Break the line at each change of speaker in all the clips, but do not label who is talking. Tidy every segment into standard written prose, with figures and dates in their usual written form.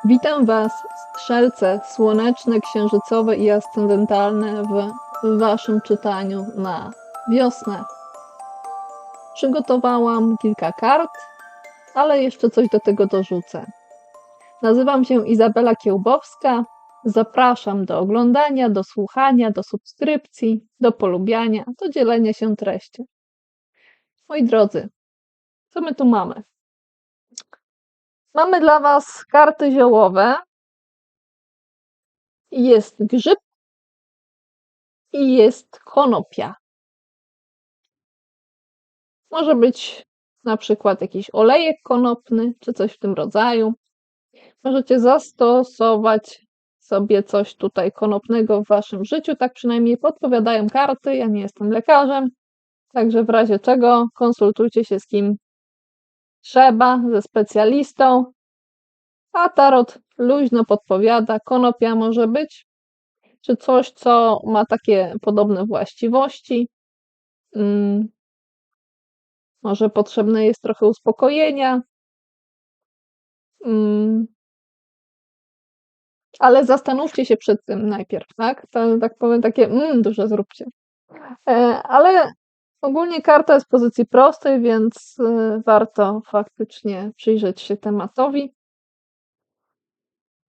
Witam Was, strzelce słoneczne, księżycowe i ascendentalne w Waszym czytaniu na wiosnę. Przygotowałam kilka kart, ale jeszcze coś do tego dorzucę. Nazywam się Izabela Kiełbowska. Zapraszam do oglądania, do słuchania, do subskrypcji, do polubiania, do dzielenia się treścią. Moi drodzy, co my tu mamy? Mamy dla Was karty ziołowe. Jest grzyb i jest konopia. Może być na przykład jakiś olejek konopny, czy coś w tym rodzaju. Możecie zastosować sobie coś tutaj konopnego w waszym życiu, tak przynajmniej podpowiadają karty. Ja nie jestem lekarzem, także w razie czego konsultujcie się z kim trzeba, ze specjalistą. A tarot luźno podpowiada, konopia może być, czy coś, co ma takie podobne właściwości. Może potrzebne jest trochę uspokojenia. Ale zastanówcie się przed tym najpierw, tak? To, tak powiem, takie duże zróbcie. Ale ogólnie karta jest w pozycji prostej, więc warto faktycznie przyjrzeć się tematowi.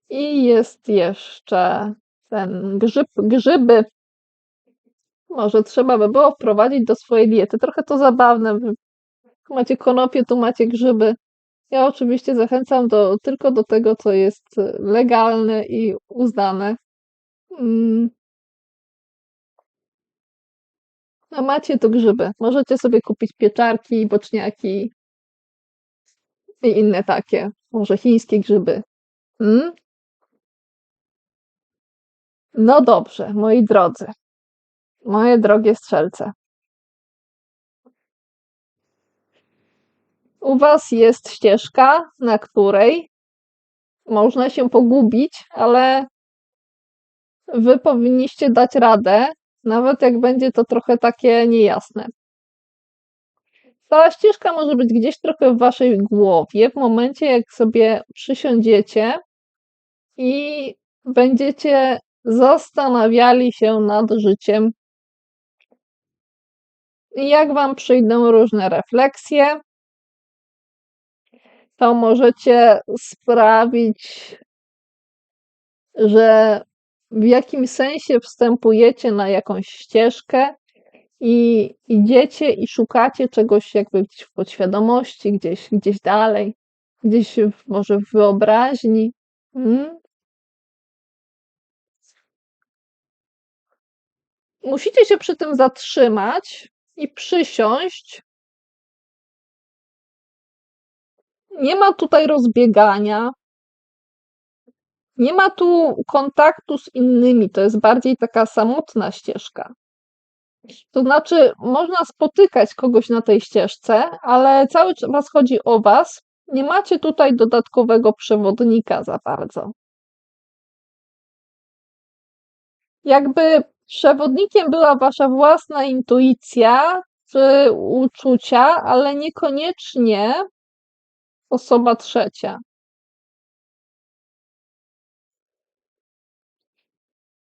I jest jeszcze ten grzyby. Może trzeba by było wprowadzić do swojej diety. Trochę to zabawne. Tu macie konopie, tu macie grzyby. Ja oczywiście zachęcam tylko do tego, co jest legalne i uznane. No macie tu grzyby. Możecie sobie kupić pieczarki, boczniaki i inne takie. Może chińskie grzyby. Mm? No dobrze, moi drodzy. Moje drogie strzelce. U was jest ścieżka, na której można się pogubić, ale wy powinniście dać radę, nawet jak będzie to trochę takie niejasne. Ta ścieżka może być gdzieś trochę w waszej głowie, w momencie jak sobie przysiądziecie i będziecie zastanawiali się nad życiem. I jak wam przyjdą różne refleksje, to możecie sprawić, że w jakimś sensie wstępujecie na jakąś ścieżkę i idziecie i szukacie czegoś jakby gdzieś w podświadomości, gdzieś dalej, może w wyobraźni. Musicie się przy tym zatrzymać i przysiąść. Nie ma tutaj rozbiegania, nie ma tu kontaktu z innymi, to jest bardziej taka samotna ścieżka. To znaczy, można spotykać kogoś na tej ścieżce, ale cały czas chodzi o was. Nie macie tutaj dodatkowego przewodnika za bardzo. Jakby przewodnikiem była wasza własna intuicja czy uczucia, ale niekoniecznie osoba trzecia.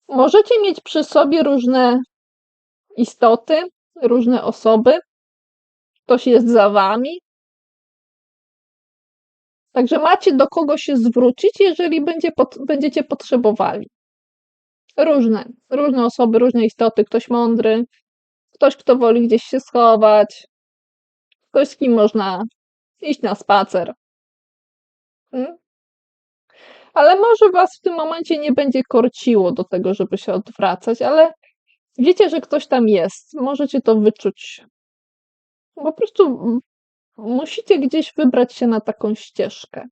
Możecie mieć przy sobie różne istoty, różne osoby. Ktoś jest za wami. Także macie do kogo się zwrócić, jeżeli będziecie potrzebowali. Różne osoby, różne istoty. Ktoś mądry, ktoś, kto woli gdzieś się schować, ktoś, z kim można iść na spacer. Ale może was w tym momencie nie będzie korciło do tego, żeby się odwracać, ale wiecie, że ktoś tam jest. Możecie to wyczuć. Po prostu musicie gdzieś wybrać się na taką ścieżkę.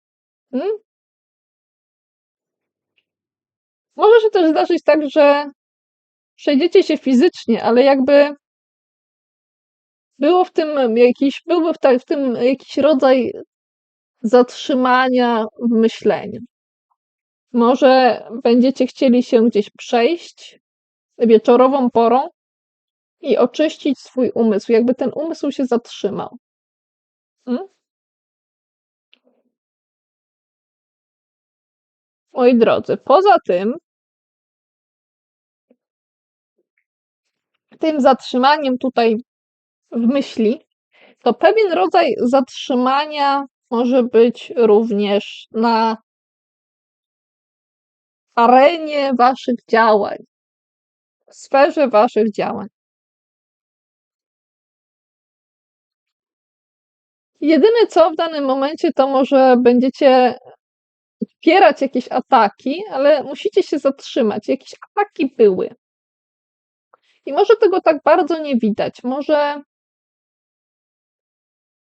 Może się też zdarzyć tak, że przejdziecie się fizycznie, ale jakby byłby w tym jakiś rodzaj zatrzymania w myśleniu. Może będziecie chcieli się gdzieś przejść wieczorową porą i oczyścić swój umysł, jakby ten umysł się zatrzymał. Moi drodzy, poza tym zatrzymaniem tutaj w myśli, to pewien rodzaj zatrzymania może być również na arenie waszych działań, w sferze waszych działań. Jedyne co w danym momencie, to może będziecie wspierać jakieś ataki, ale musicie się zatrzymać. Jakieś ataki były. I może tego tak bardzo nie widać. Może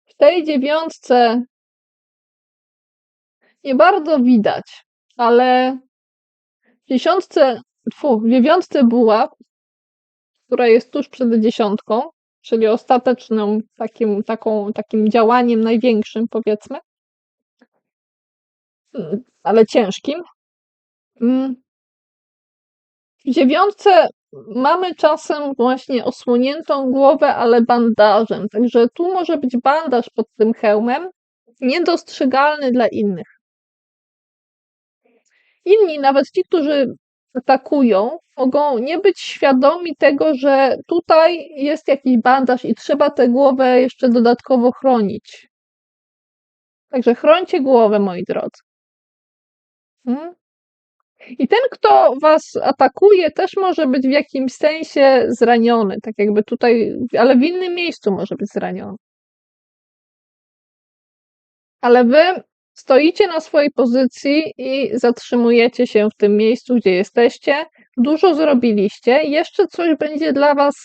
w tej dziewiątce nie bardzo widać, ale w dziewiątce buław, która jest tuż przed dziesiątką, czyli ostatecznym takim działaniem największym, powiedzmy, ale ciężkim. W dziewiątce mamy czasem właśnie osłoniętą głowę, ale bandażem, także tu może być bandaż pod tym hełmem, niedostrzegalny dla innych. Inni, nawet ci, którzy atakują, mogą nie być świadomi tego, że tutaj jest jakiś bandaż i trzeba tę głowę jeszcze dodatkowo chronić. Także chrońcie głowę, moi drodzy. I ten, kto was atakuje, też może być w jakimś sensie zraniony, tak jakby tutaj, ale w innym miejscu może być zraniony. Ale wy stoicie na swojej pozycji i zatrzymujecie się w tym miejscu, gdzie jesteście. Dużo zrobiliście, jeszcze coś będzie dla was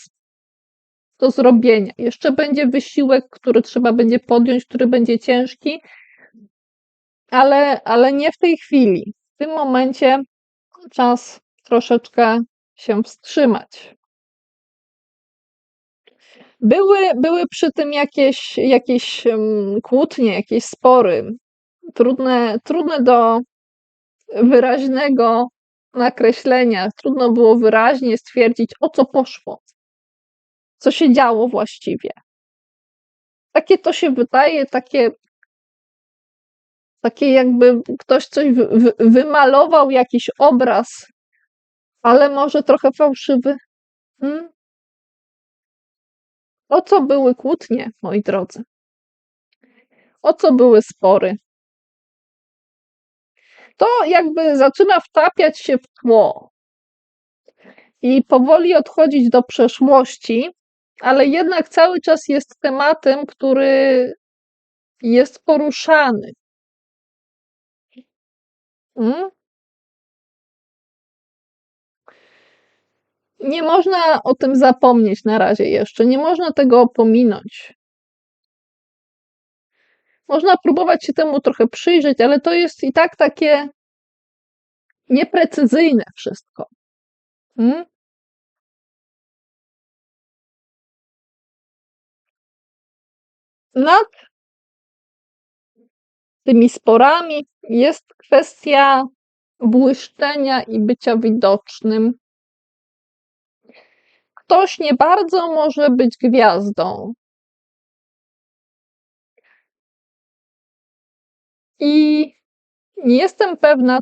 do zrobienia. Jeszcze będzie wysiłek, który trzeba będzie podjąć, który będzie ciężki, ale nie w tej chwili. W tym momencie czas troszeczkę się wstrzymać. Były przy tym jakieś kłótnie, jakieś spory, trudne do wyraźnego nakreślenia. Trudno było wyraźnie stwierdzić, o co poszło, co się działo właściwie. Takie to się wydaje, takie jakby ktoś coś wymalował, jakiś obraz, ale może trochę fałszywy. O co były kłótnie, moi drodzy? O co były spory? To jakby zaczyna wtapiać się w tło i powoli odchodzić do przeszłości, ale jednak cały czas jest tematem, który jest poruszany. Nie można o tym zapomnieć na razie jeszcze, nie można tego opominąć. Można próbować się temu trochę przyjrzeć, ale to jest i tak takie nieprecyzyjne wszystko. Nad tymi sporami jest kwestia błyszczenia i bycia widocznym. Ktoś nie bardzo może być gwiazdą. I nie jestem pewna,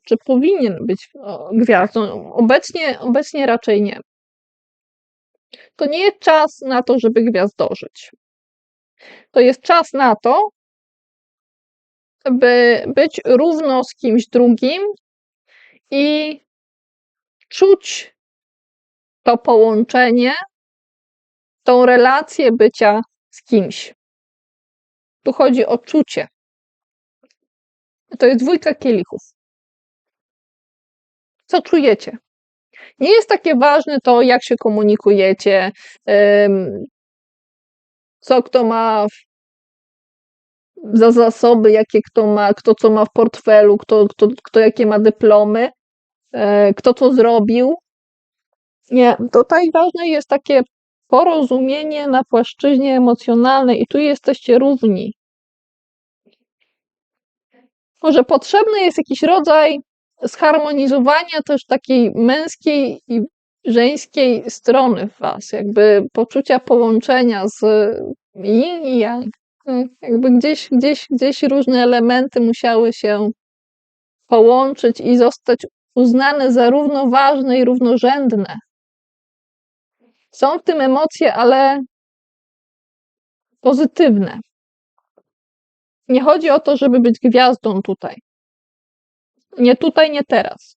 czy powinien być gwiazdą. Obecnie raczej nie. To nie jest czas na to, żeby gwiazdożyć. To jest czas na to, by być równo z kimś drugim i czuć to połączenie, tą relację bycia z kimś. Tu chodzi o czucie. To jest 2 kielichów. Co czujecie? Nie jest takie ważne to, jak się komunikujecie, co kto ma za zasoby, jakie kto ma, kto co ma w portfelu, kto jakie ma dyplomy, kto co zrobił. Nie, tutaj ważne jest takie porozumienie na płaszczyźnie emocjonalnej i tu jesteście równi. Może potrzebny jest jakiś rodzaj zharmonizowania też takiej męskiej i żeńskiej strony w was, jakby poczucia połączenia z yin i yang. Jakby gdzieś różne elementy musiały się połączyć i zostać uznane za równoważne i równorzędne. Są w tym emocje, ale pozytywne. Nie chodzi o to, żeby być gwiazdą tutaj. Nie tutaj, nie teraz.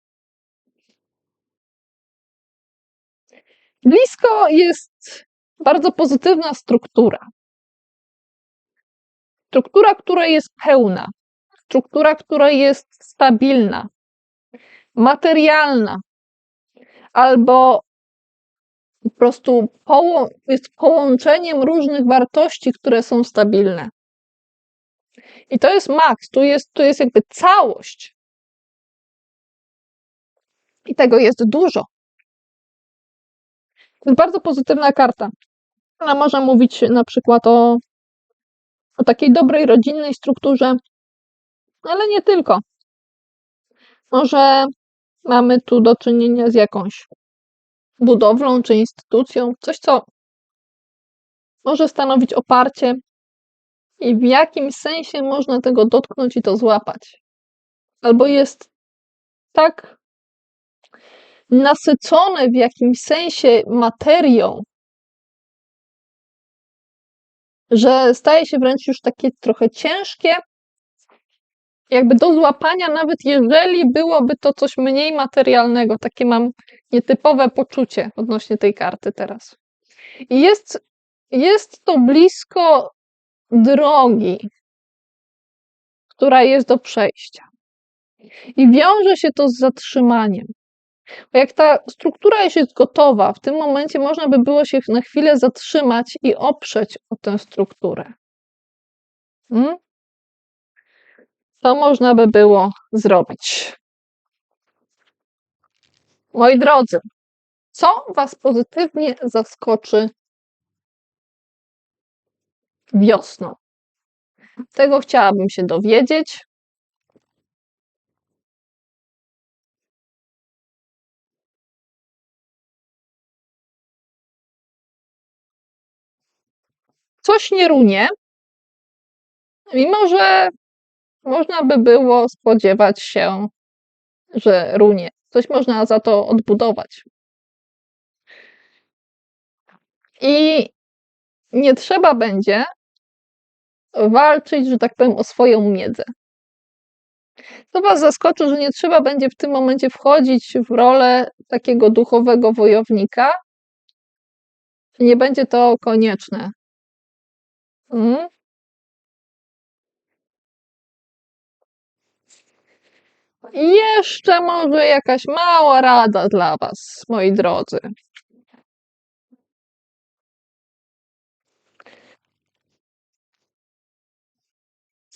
Blisko jest bardzo pozytywna struktura. Struktura, która jest pełna. Struktura, która jest stabilna, materialna, albo po prostu jest połączeniem różnych wartości, które są stabilne. I to jest maks, tu jest jakby całość. I tego jest dużo. To jest bardzo pozytywna karta. Ona może mówić na przykład o takiej dobrej rodzinnej strukturze, ale nie tylko. Może mamy tu do czynienia z jakąś budowlą czy instytucją, coś, co może stanowić oparcie i w jakimś sensie można tego dotknąć i to złapać. Albo jest tak nasycone w jakimś sensie materią, że staje się wręcz już takie trochę ciężkie, jakby do złapania, nawet jeżeli byłoby to coś mniej materialnego. Takie mam nietypowe poczucie odnośnie tej karty teraz. I jest to blisko drogi, która jest do przejścia. I wiąże się to z zatrzymaniem. Bo jak ta struktura już jest gotowa, w tym momencie można by było się na chwilę zatrzymać i oprzeć o tę strukturę. Co można by było zrobić? Moi drodzy, co Was pozytywnie zaskoczy wiosną? Tego chciałabym się dowiedzieć. Coś nie runie, mimo że można by było spodziewać się, że runie. Coś można za to odbudować. I nie trzeba będzie walczyć, że tak powiem, o swoją miedzę. To Was zaskoczy, że nie trzeba będzie w tym momencie wchodzić w rolę takiego duchowego wojownika. Nie będzie to konieczne. I jeszcze może jakaś mała rada dla Was, moi drodzy.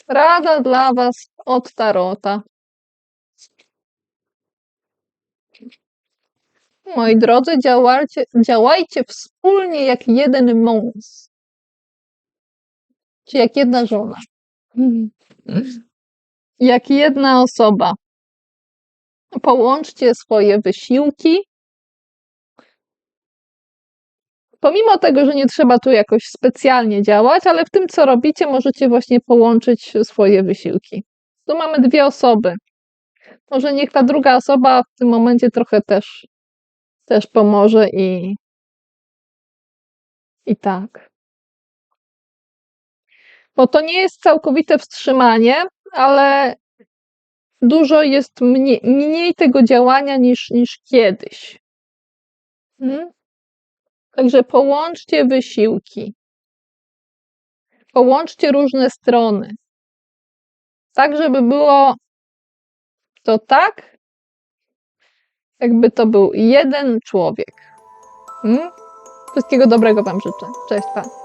Rada dla Was od Tarota. Moi drodzy, działajcie wspólnie jak jeden mąż. Czy jak jedna żona. Jak jedna osoba. Połączcie swoje wysiłki. Pomimo tego, że nie trzeba tu jakoś specjalnie działać, ale w tym, co robicie, możecie właśnie połączyć swoje wysiłki. Tu mamy dwie osoby. Może niech ta druga osoba w tym momencie trochę też pomoże i tak. Bo to nie jest całkowite wstrzymanie, ale dużo jest mniej tego działania niż kiedyś. Także połączcie wysiłki. Połączcie różne strony. Tak, żeby było to tak, jakby to był jeden człowiek. Wszystkiego dobrego Wam życzę. Cześć, pa.